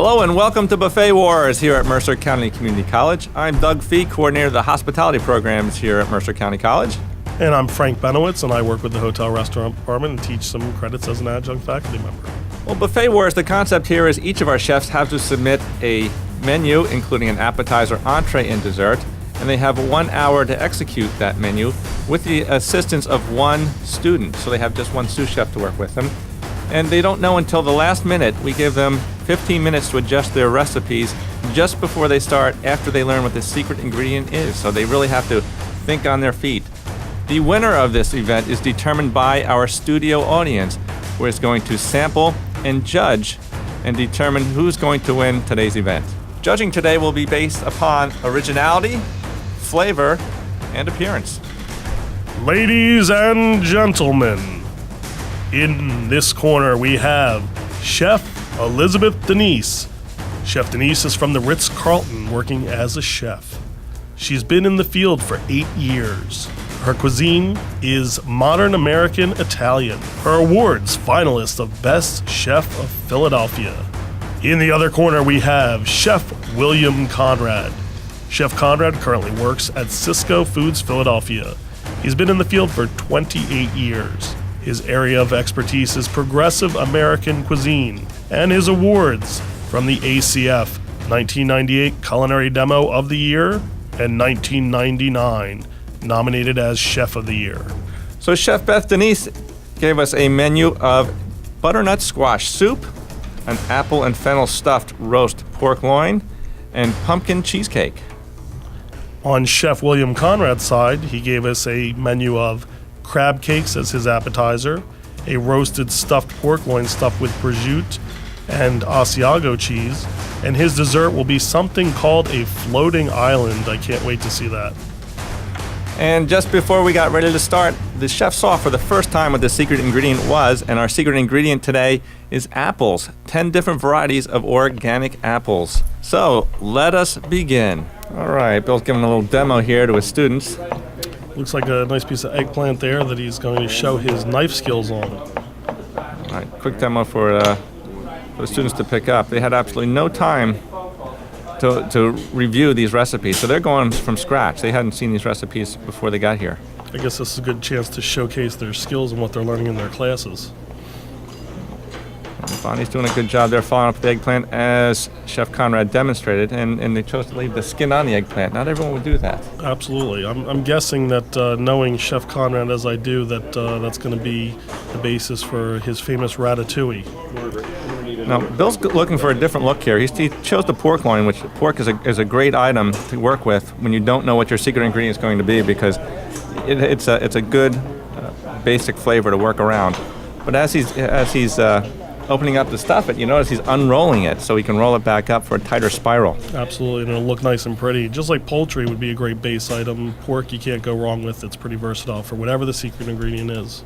Hello and welcome to Buffet Wars here at Mercer County Community College. I'm Doug Fee, coordinator of the hospitality programs here at Mercer County College. And I'm Frank Benowitz, and I work with the hotel restaurant department and teach some credits as an adjunct faculty member. Well, Buffet Wars, the concept here is each of our chefs have to submit a menu, including an appetizer, entree, and dessert, and they have 1 hour to execute that menu with the assistance of one student. So they have just one sous chef to work with them. And they don't know until the last minute. We give them 15 minutes to adjust their recipes just before they start, after they learn what the secret ingredient is. So they really have to think on their feet. The winner of this event is determined by our studio audience, who is going to sample and judge and determine who's going to win today's event. Judging today will be based upon originality, flavor, and appearance. Ladies and gentlemen, in this corner we have Chef Elizabeth Denise. Chef Denise is from the Ritz-Carlton working as a chef. She's been in the field for 8 years. Her cuisine is modern American Italian. Her awards, finalist of Best Chef of Philadelphia. In the other corner we have Chef William Conrad. Chef Conrad currently works at Cisco Foods Philadelphia. He's been in the field for 28 years. His area of expertise is progressive American cuisine, and his awards from the ACF 1998 Culinary Demo of the Year and 1999 nominated as Chef of the Year. So Chef Beth Denise gave us a menu of butternut squash soup, an apple and fennel stuffed roast pork loin, and pumpkin cheesecake. On Chef William Conrad's side, he gave us a menu of crab cakes as his appetizer, a roasted stuffed pork loin stuffed with prosciutto and Asiago cheese, and his dessert will be something called a floating island. I can't wait to see that. And just before we got ready to start, the chef saw for the first time what the secret ingredient was, and our secret ingredient today is apples, 10 different varieties of organic apples. So let us begin. All right, Bill's giving a little demo here to his students. Looks like a nice piece of eggplant there that he's going to show his knife skills on. All right, quick demo for the students to pick up. They had absolutely no time to review these recipes, so they're going from scratch. They hadn't seen these recipes before they got here. I guess this is a good chance to showcase their skills and what they're learning in their classes. Bonnie's doing a good job there following up the eggplant as Chef Conrad demonstrated, and they chose to leave the skin on the eggplant. Not everyone would do that. Absolutely. I'm guessing that knowing Chef Conrad as I do, that that's going to be the basis for his famous ratatouille. Now, Bill's looking for a different look here. He chose the pork loin, which pork is a great item to work with when you don't know what your secret ingredient is going to be, because it's a good basic flavor to work around. But as he's opening up to stuff it, you notice he's unrolling it so he can roll it back up for a tighter spiral. Absolutely, and it'll look nice and pretty. Just like poultry would be a great base item, pork you can't go wrong with. It's pretty versatile for whatever the secret ingredient is.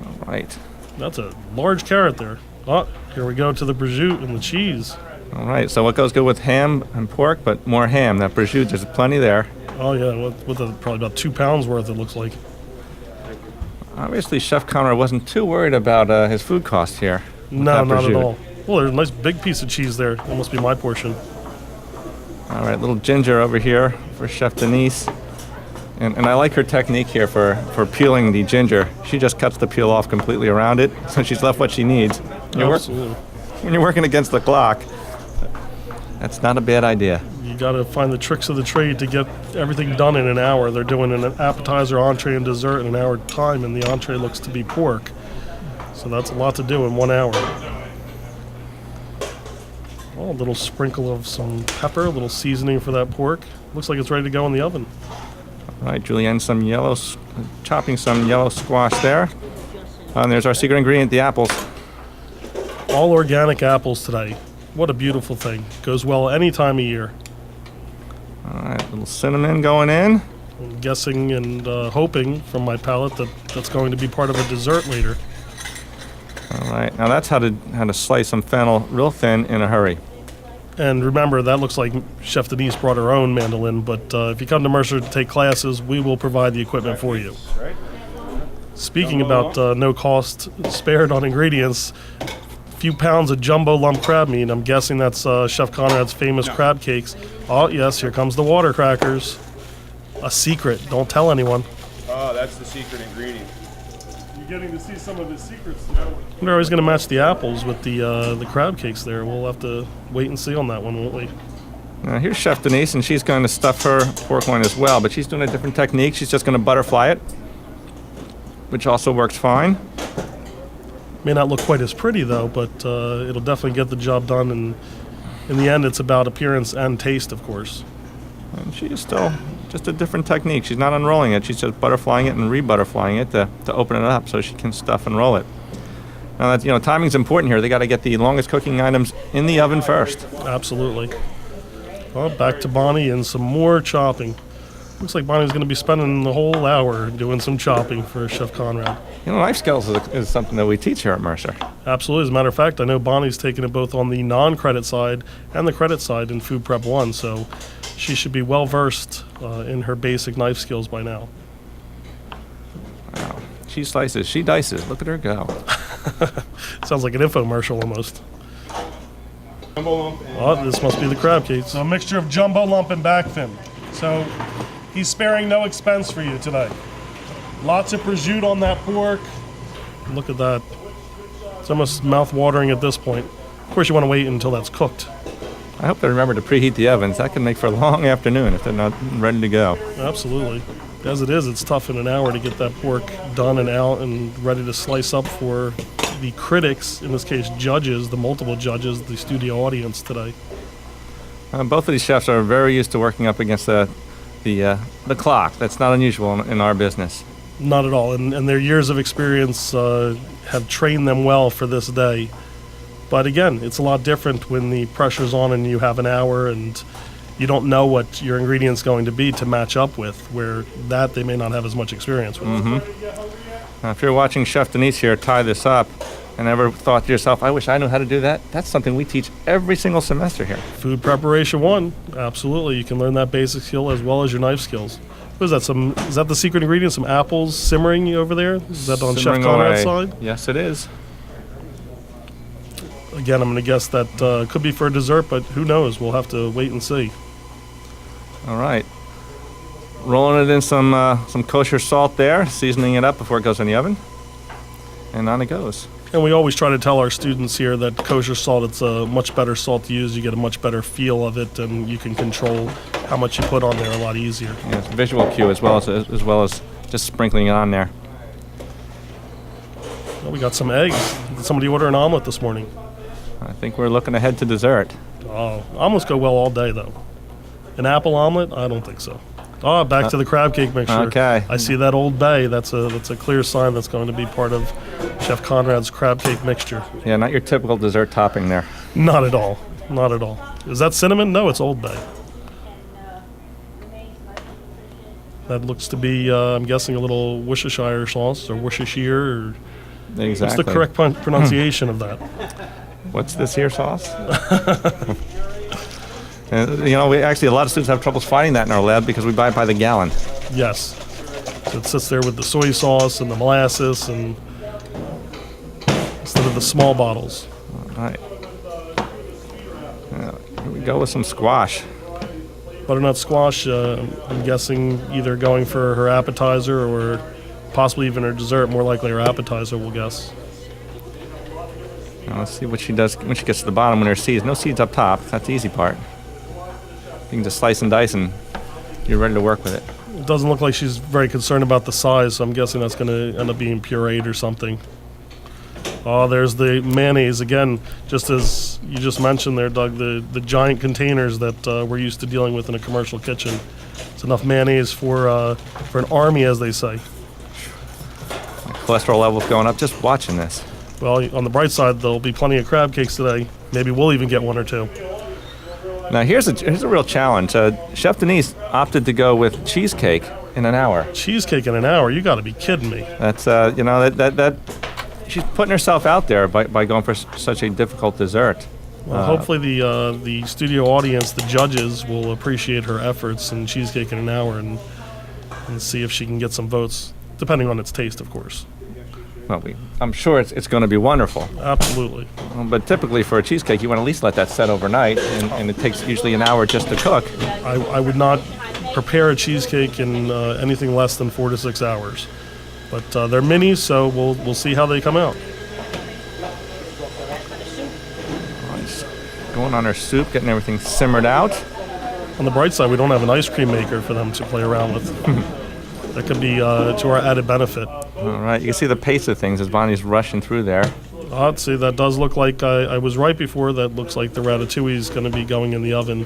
All right. That's a large carrot there. Oh, here we go to the prosciutto and the cheese. All right, so what goes good with ham and pork, but more ham. That prosciutto, there's plenty there. Oh yeah, with probably about 2 pounds worth it looks like. Obviously, Chef Conrad wasn't too worried about his food cost here. No, not at all. Well, there's a nice big piece of cheese there. That must be my portion. All right, little ginger over here for Chef Denise. And I like her technique here for peeling the ginger. She just cuts the peel off completely around it, so she's left what she needs. Absolutely. When you're working against the clock, that's not a bad idea. You got to find the tricks of the trade to get everything done in an hour. They're doing an appetizer, entree, and dessert in an hour time, and the entree looks to be pork. So that's a lot to do in 1 hour. Oh, a little sprinkle of some pepper, a little seasoning for that pork. Looks like it's ready to go in the oven. All right, Julianne, chopping some yellow squash there. And there's our secret ingredient, the apples. All organic apples today. What a beautiful thing. Goes well any time of year. All right, little cinnamon going in. I'm guessing and hoping from my palate that that's going to be part of a dessert later. All right, now that's how to slice some fennel real thin in a hurry. And remember, that looks like Chef Denise brought her own mandolin, but if you come to Mercer to take classes, we will provide the equipment for you. Speaking about no cost spared on ingredients, few pounds of jumbo lump crab meat. I'm guessing that's Chef Conrad's famous crab cakes. Oh, yes, here comes the water crackers. A secret. Don't tell anyone. Oh, that's the secret ingredient. You're getting to see some of his secrets now. We're always going to match the apples with the crab cakes there. We'll have to wait and see on that one, won't we? Now here's Chef Denise, and she's going to stuff her pork loin as well, but she's doing a different technique. She's just going to butterfly it, which also works fine. May not look quite as pretty, though, but it'll definitely get the job done, and in the end, it's about appearance and taste, of course. And she is still just a different technique. She's not unrolling it. She's just butterflying it and re-butterflying it to open it up so she can stuff and roll it. Now, that, timing's important here. They got to get the longest cooking items in the oven first. Absolutely. Well, back to Bonnie and some more chopping. Looks like Bonnie's going to be spending the whole hour doing some chopping for Chef Conrad. Knife skills is something that we teach here at Mercer. Absolutely. As a matter of fact, I know Bonnie's taking it both on the non-credit side and the credit side in Food Prep 1, so she should be well versed in her basic knife skills by now. Wow. She slices, she dices. Look at her go. Sounds like an infomercial almost. Jumbo lump. Oh, this must be the crab cakes. So a mixture of jumbo lump and back fin. So he's sparing no expense for you today. Lots of prosciutto on that pork. Look at that. It's almost mouth-watering at this point. Of course, you want to wait until that's cooked. I hope they remember to preheat the ovens. That can make for a long afternoon if they're not ready to go. Absolutely. As it is, it's tough in an hour to get that pork done and out and ready to slice up for the critics, in this case judges, the multiple judges, the studio audience today. Both of these chefs are very used to working up against the clock. That's not unusual in our business. Not at all, and their years of experience have trained them well for this day. But again, it's a lot different when the pressure's on and you have an hour and you don't know what your ingredient's going to be to match up with, where that they may not have as much experience with. Now, if you're watching Chef Denise here tie this up and ever thought to yourself, I wish I knew how to do that, that's something we teach every single semester here. Food Preparation 1, absolutely. You can learn that basic skill as well as your knife skills. What is that? Is that the secret ingredient? Some apples simmering over there? Is that on Simmering Chef Conrad's away. side? Yes, it is. Again, I'm going to guess that could be for a dessert, but who knows? We'll have to wait and see. All right. Rolling it in some kosher salt there, seasoning it up before it goes in the oven. And on it goes. And we always try to tell our students here that kosher salt, it's a much better salt to use. You get a much better feel of it, and you can control how much you put on there a lot easier. Yeah, it's a visual cue as well as just sprinkling it on there. Well, we got some eggs. Did somebody order an omelet this morning? I think we're looking ahead to dessert. Oh, omelets go well all day, though. An apple omelet? I don't think so. Oh, back to the crab cake mixture. Okay. I see that Old Bay. That's a clear sign that's going to be part of Chef Conrad's crab cake mixture. Yeah, not your typical dessert topping there. Not at all. Not at all. Is that cinnamon? No, it's Old Bay. That looks to be, I'm guessing, a little Worcestershire sauce or Worcestershire. Or Exactly. what's the correct pronunciation of that? What's this here sauce? And, we actually, a lot of students have troubles finding that in our lab because we buy it by the gallon. Yes. So it sits there with the soy sauce and the molasses and instead of the small bottles. All right. Here we go with some squash. Butternut squash, I'm guessing either going for her appetizer or possibly even her dessert, more likely her appetizer, we'll guess. Now let's see what she does when she gets to the bottom when there are seeds. No seeds up top. That's the easy part. You can just slice and dice and you're ready to work with it. It doesn't look like she's very concerned about the size, so I'm guessing that's going to end up being pureed or something. Oh, there's the mayonnaise again, just as you just mentioned there, Doug, the giant containers that we're used to dealing with in a commercial kitchen. It's enough mayonnaise for an army, as they say. My cholesterol level's going up just watching this. Well, on the bright side, there'll be plenty of crab cakes today. Maybe we'll even get one or two. Now here's a real challenge. Chef Denise opted to go with cheesecake in an hour. Cheesecake in an hour? You got to be kidding me. That's that she's putting herself out there by going for such a difficult dessert. Well, hopefully the studio audience, the judges, will appreciate her efforts in cheesecake in an hour and see if she can get some votes, depending on its taste, of course. Well, I'm sure it's going to be wonderful. Absolutely. But typically for a cheesecake, you want to at least let that set overnight, and it takes usually an hour just to cook. I would not prepare a cheesecake in anything less than 4 to 6 hours. But they're minis, so we'll see how they come out. Nice. Going on our soup, getting everything simmered out. On the bright side, we don't have an ice cream maker for them to play around with. That could be to our added benefit. All right, you can see the pace of things as Bonnie's rushing through there. See, that does look like I was right before. That looks like the ratatouille is going to be going in the oven.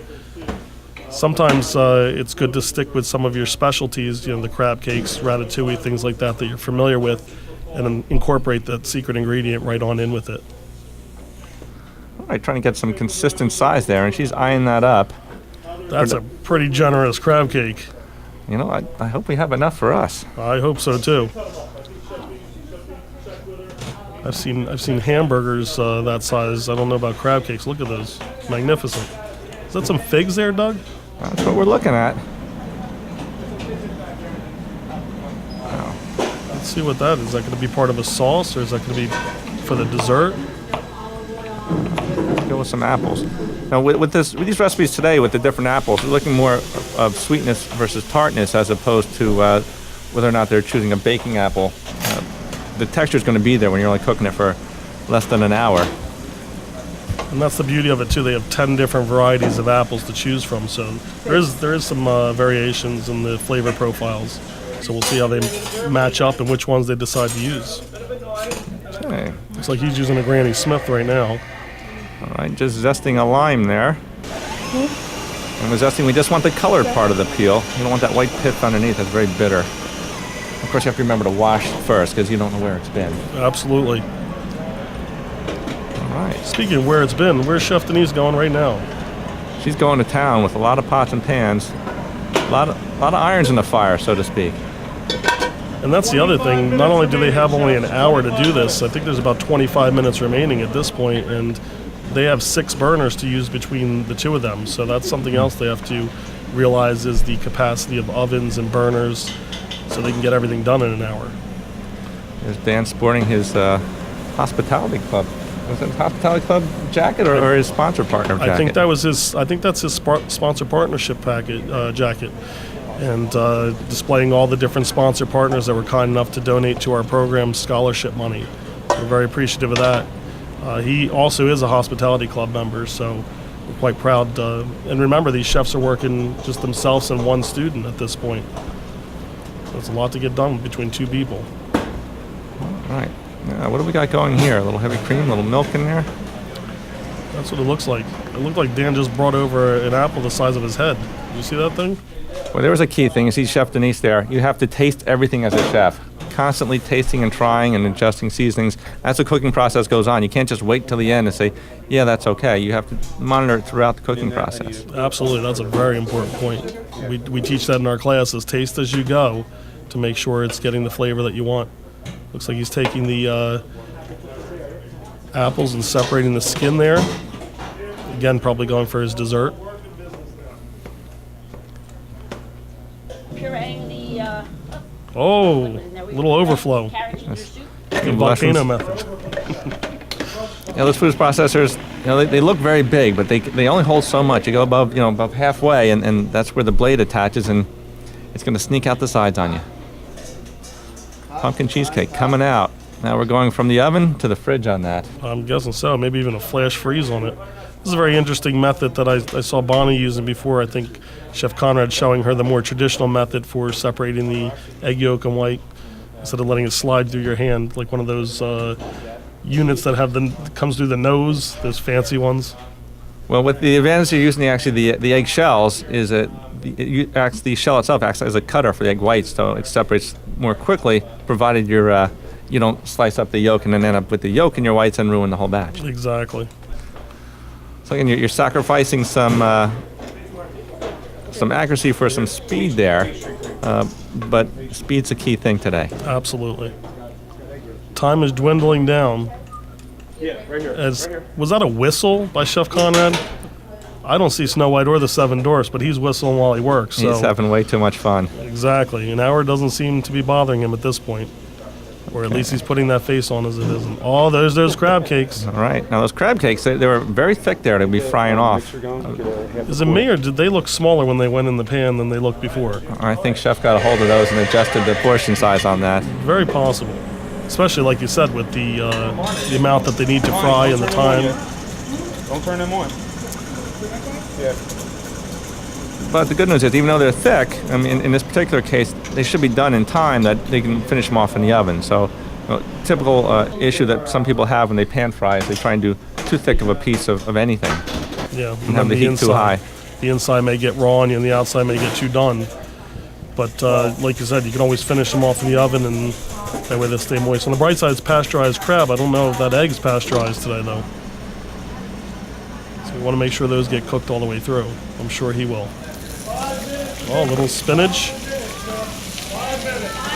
Sometimes it's good to stick with some of your specialties, the crab cakes, ratatouille, things like that you're familiar with, and then incorporate that secret ingredient right on in with it. All right, trying to get some consistent size there, and she's eyeing that up. That's a pretty generous crab cake. I hope we have enough for us. I hope so too. I've seen hamburgers that size. I don't know about crab cakes. Look at those, magnificent. Is that some figs there, Doug? That's what we're looking at. Let's see what that is. Is that going to be part of a sauce, or is that going to be for the dessert? Let's go with some apples. Now, with these recipes today, with the different apples, we're looking more of sweetness versus tartness as opposed to whether or not they're choosing a baking apple. The texture is going to be there when you're only cooking it for less than an hour. And that's the beauty of it too. They have 10 different varieties of apples to choose from, so there is some variations in the flavor profiles. So we'll see how they match up and which ones they decide to use. Okay. Looks like he's using a Granny Smith right now. All right, just zesting a lime there. And with zesting, we just want the colored part of the peel. You don't want that white pith underneath. That's very bitter. Of course, you have to remember to wash first because you don't know where it's been. Absolutely. All right. Speaking of where it's been, where's Chef Denise going right now? She's going to town with a lot of pots and pans, a lot of irons in the fire, so to speak. And that's the other thing. Not only do they have only an hour to do this, I think there's about 25 minutes remaining at this point, and they have 6 burners to use between the two of them. So that's something else they have to realize is the capacity of ovens and burners, so they can get everything done in an hour. There's Dan sporting his hospitality club. Was it his hospitality club jacket or his sponsor partner jacket? I think that was his. I think that's his sponsor partnership jacket, and displaying all the different sponsor partners that were kind enough to donate to our program scholarship money. We're very appreciative of that. He also is a hospitality club member, so we're quite proud. And remember, these chefs are working just themselves and one student at this point. There's a lot to get done between 2 people. All right. What do we got going here? A little heavy cream, a little milk in there? That's what it looks like. It looked like Dan just brought over an apple the size of his head. Did you see that thing? Well, there was a key thing. You see Chef Denise there. You have to taste everything as a chef. Constantly tasting and trying and adjusting seasonings as the cooking process goes on. You can't just wait till the end and say, yeah, that's okay. You have to monitor it throughout the cooking process. Absolutely. That's a very important point. We teach that in our classes. Taste as you go to make sure it's getting the flavor that you want. Looks like he's taking the apples and separating the skin there. Again, probably going for his dessert. Pureeing the Oh, little overflow. carrots in your soup. The volcano method. Those food processors, they look very big, but they only hold so much. You go above halfway, and that's where the blade attaches, and it's going to sneak out the sides on you. Pumpkin cheesecake coming out. Now we're going from the oven to the fridge on that. I'm guessing so. Maybe even a flash freeze on it. This is a very interesting method that I saw Bonnie using before. I think Chef Conrad showing her the more traditional method for separating the egg yolk and white instead of letting it slide through your hand, like one of those units that comes through the nose, those fancy ones. Well, with the advantage of using the egg shells is that the shell itself acts as a cutter for the egg whites, so it separates more quickly, provided you don't slice up the yolk and then end up with the yolk in your whites and ruin the whole batch. Exactly. So again, you're sacrificing some accuracy for some speed there, but speed's a key thing today. Absolutely. Time is dwindling down. Yeah, right here. Was that a whistle by Chef Conrad? I don't see Snow White or the Seven Dwarfs, but he's whistling while he works. So. He's having way too much fun. Exactly. An hour doesn't seem to be bothering him at this point. Or at least he's putting that face on as it isn't. Oh, there's those crab cakes. All right. Now those crab cakes, they were very thick there to be frying off. Is it me, or did they look smaller when they went in the pan than they looked before? I think Chef got a hold of those and adjusted the portion size on that. Very possible. Especially, like you said, with the amount that they need to fry and the time. Don't turn them on. Yeah. But the good news is, even though they're thick, I mean, in this particular case, they should be done in time that they can finish them off in the oven. So, typical issue that some people have when they pan fry is they try and do too thick of a piece of anything. Yeah, and have the heat too high. The inside may get raw and the outside may get too done. But like you said, you can always finish them off in the oven and that way they'll stay moist. On the bright side, it's pasteurized crab. I don't know if that egg's pasteurized today, though. So we want to make sure those get cooked all the way through. I'm sure he will. Oh, a little spinach.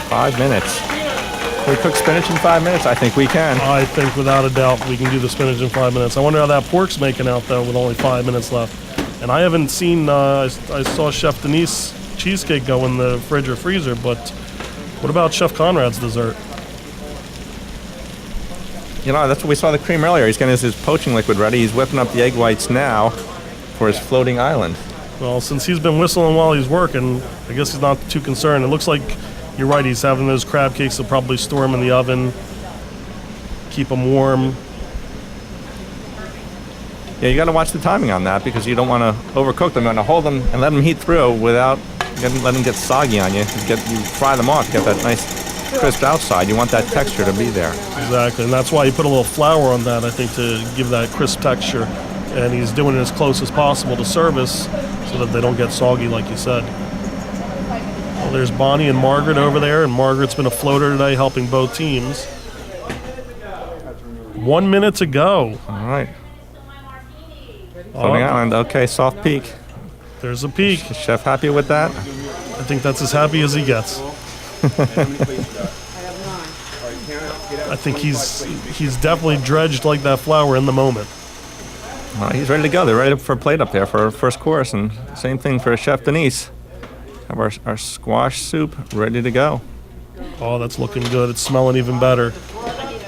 5 minutes. Can we cook spinach in 5 minutes? I think we can. I think without a doubt we can do the spinach in 5 minutes. I wonder how that pork's making out, though, with only 5 minutes left. And I haven't seen, I saw Chef Denise cheesecake go in the fridge or freezer, but what about Chef Conrad's dessert? You know, that's what we saw the cream earlier. He's getting his poaching liquid ready. He's whipping up the egg whites now for his floating island. Well, since he's been whistling while he's working, I guess he's not too concerned. It looks like you're right. He's having those crab cakes. He'll probably store them in the oven, keep them warm. Yeah, you got to watch the timing on that because you don't want to overcook them. You want to hold them and let them heat through without letting them get soggy on you. You fry them off, get that nice crisp outside. You want that texture to be there. Exactly, and that's why you put a little flour on that, I think, to give that crisp texture. And he's doing it as close as possible to service so that they don't get soggy, like you said. Well, there's Bonnie and Margaret over there, and Margaret's been a floater today helping both teams. 1 minute to go. All right. Floating island, okay, soft peak. There's a peak. Is Chef happy with that? I think that's as happy as he gets. I think he's definitely dredged like that flour in the moment. He's ready to go. They're ready for a plate up there for our first course, and same thing for Chef Denise. Have our squash soup ready to go. Oh, that's looking good. It's smelling even better.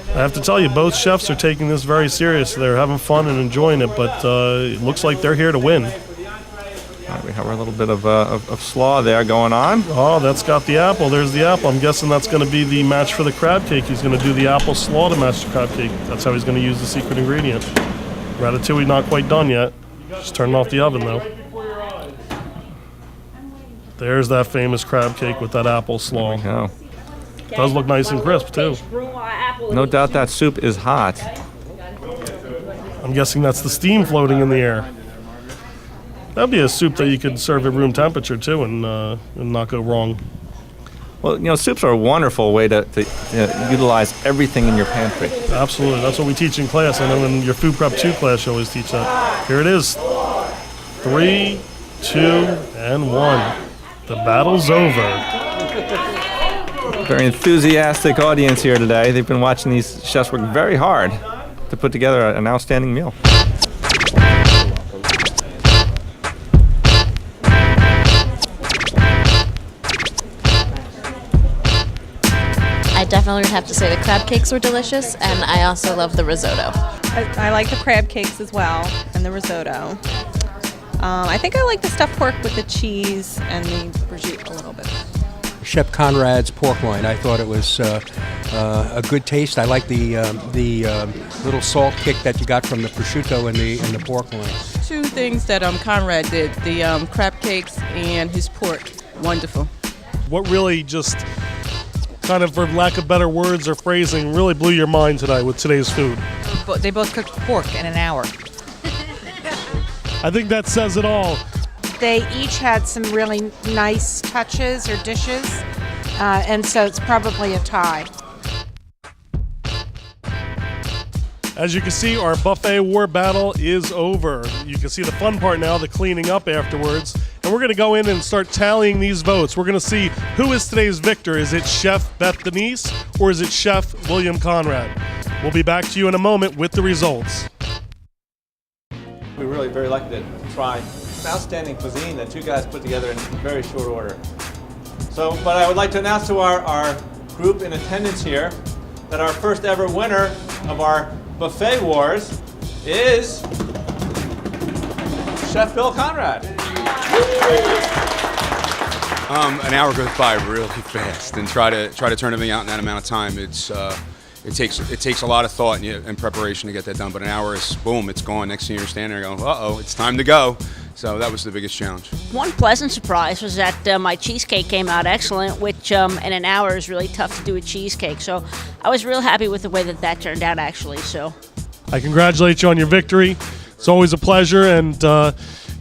I have to tell you, both chefs are taking this very serious. They're having fun and enjoying it, but it looks like they're here to win. All right, we have our little bit of slaw there going on. Oh, that's got the apple. There's the apple. I'm guessing that's going to be the match for the crab cake. He's going to do the apple slaw to match the crab cake. That's how he's going to use the secret ingredient. Ratatouille not quite done yet. Just turning off the oven, though. There's that famous crab cake with that apple slaw. There we go. Does look nice and crisp, too. No doubt that soup is hot. I'm guessing that's the steam floating in the air. That'd be a soup that you could serve at room temperature, too, and not go wrong. Well, you know, soups are a wonderful way to utilize everything in your pantry. Absolutely. That's what we teach in class. I know in your Food Prep 2 class you always teach that. Here it is. 3, 2, and 1. The battle's over. Very enthusiastic audience here today. They've been watching these chefs work very hard to put together an outstanding meal. I definitely would have to say the crab cakes were delicious, and I also love the risotto. I like the crab cakes as well, and the risotto. I think I like the stuffed pork with the cheese and the prosciutto a little bit. Chef Conrad's pork loin. I thought it was a good taste. I like the little salt kick that you got from the prosciutto and the pork loin. Two things that Conrad did, the crab cakes and his pork. Wonderful. What really just kind of, for lack of better words or phrasing, really blew your mind today with today's food? They both cooked pork in an hour. I think that says it all. They each had some really nice touches or dishes, and so it's probably a tie. As you can see, our buffet war battle is over. You can see the fun part now, the cleaning up afterwards. And we're going to go in and start tallying these votes. We're going to see who is today's victor. Is it Chef Beth Denise or is it Chef William Conrad? We'll be back to you in a moment with the results. We're really very lucky to try outstanding cuisine that you guys put together in very short order. So, but I would like to announce to our group in attendance here that our first ever winner of our Buffet Wars is Chef Bill Conrad. An hour goes by really fast, and try to turn everything out in that amount of time. It takes a lot of thought and preparation to get that done. But an hour is boom, it's gone. Next thing you're standing there going, uh-oh, it's time to go. So that was the biggest challenge. One pleasant surprise was that my cheesecake came out excellent, which in an hour is really tough to do a cheesecake. So I was real happy with the way that turned out, actually. So I congratulate you on your victory. It's always a pleasure, and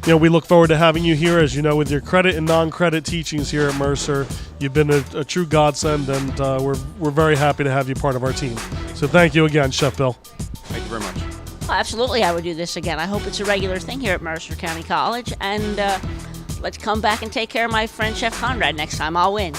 we look forward to having you here. As you know, with your credit and non-credit teachings here at Mercer, you've been a true godsend, and we're very happy to have you part of our team. So thank you again, Chef Bill. Thank you very much. absolutely, I would do this again. I hope it's a regular thing here at Mercer County College, and let's come back and take care of my friend Chef Conrad next time. I'll win.